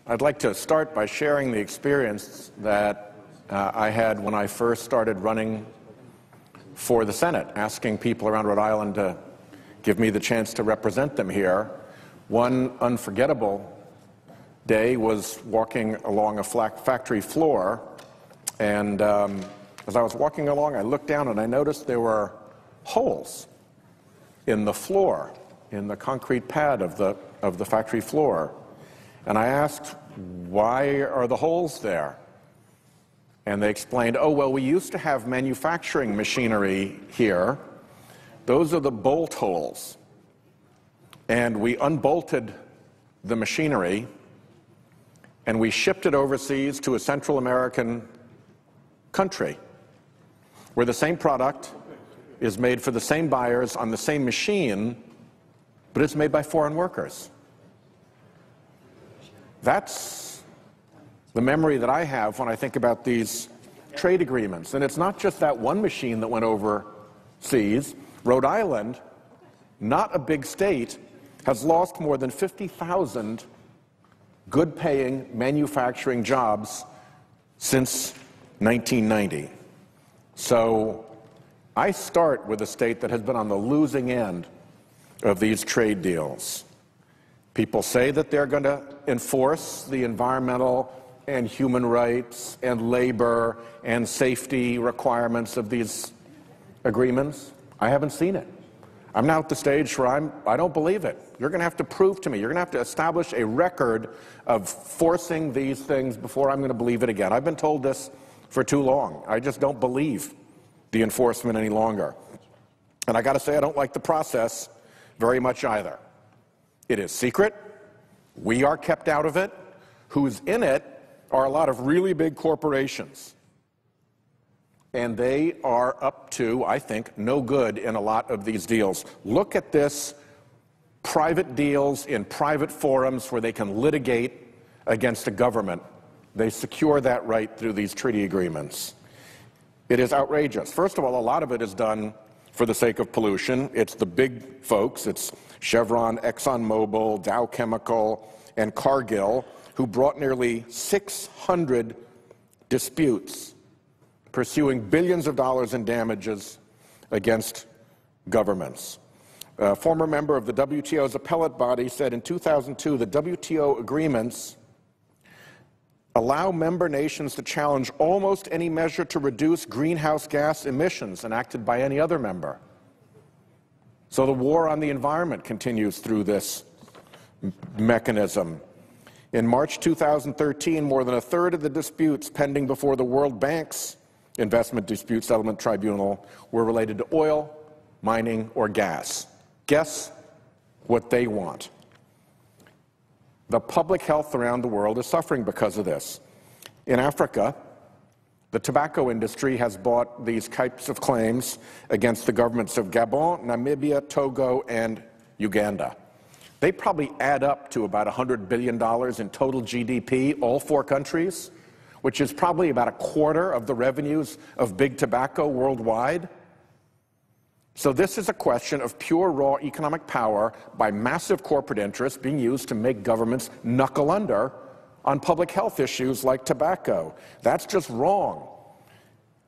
I'd like to start by sharing the experience that I had when I first started running for the Senate, asking people around Rhode Island to give me the chance to represent them here. One unforgettable day was walking along a factory floor, and as I was walking along, I looked down and I noticed there were holes in the floor, in the concrete pad of the factory floor. And I asked, why are the holes there? And they explained, oh, well, we used to have manufacturing machinery here. Those are the bolt holes. And we unbolted the machinery, and we shipped it overseas to a Central American country where the same product is made for the same buyers on the same machine, but it's made by foreign workers. That's the memory that I have when I think about these trade agreements. And it's not just that one machine that went overseas. Rhode Island, not a big state, has lost more than 50,000 good-paying manufacturing jobs since 1990. So I start with a state that has been on the losing end of these trade deals. People say that they're going to enforce the environmental and human rights and labor and safety requirements of these agreements. I haven't seen it. I'm now at the stage where I don't believe it. You're going to have to prove to me. You're going to have to establish a record of forcing these things before I'm going to believe it again. I've been told this for too long. I just don't believe the enforcement any longer. And I got to say, I don't like the process very much either. It is secret. We are kept out of it. Who's in it are a lot of really big corporations. And they are up to, I think, no good in a lot of these deals. Look at this: private deals in private forums where they can litigate against a government. They secure that right through these treaty agreements. It is outrageous. First of all, a lot of it is done for the sake of pollution. It's the big folks. It's Chevron, ExxonMobil, Dow Chemical, and Cargill, who brought nearly 600 disputes, pursuing billions of dollars in damages against governments. A former member of the WTO's appellate body said in 2002 the WTO agreements allow member nations to challenge almost any measure to reduce greenhouse gas emissions enacted by any other member. So the war on the environment continues through this mechanism. In March 2013, more than a third of the disputes pending before the World Bank's Investment Dispute Settlement Tribunal were related to oil, mining, or gas. Guess what they want? The public health around the world is suffering because of this. In Africa, the tobacco industry has brought these types of claims against the governments of Gabon, Namibia, Togo, and Uganda. They probably add up to about $100 billion in total GDP, all four countries, which is probably about a quarter of the revenues of big tobacco worldwide. So this is a question of pure raw economic power by massive corporate interests being used to make governments knuckle under on public health issues like tobacco. That's just wrong.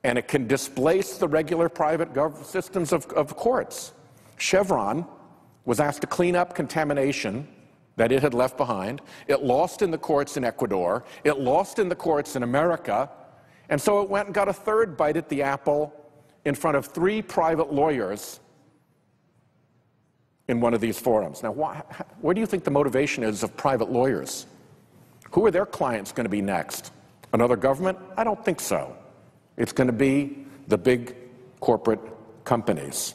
And it can displace the regular private systems of courts. Chevron was asked to clean up contamination that it had left behind. It lost in the courts in Ecuador. It lost in the courts in America. And so it went and got a third bite at the apple in front of 3 private lawyers in one of these forums. Now, where do you think the motivation is of private lawyers? Who are their clients going to be next? Another government? I don't think so. It's going to be the big corporate companies.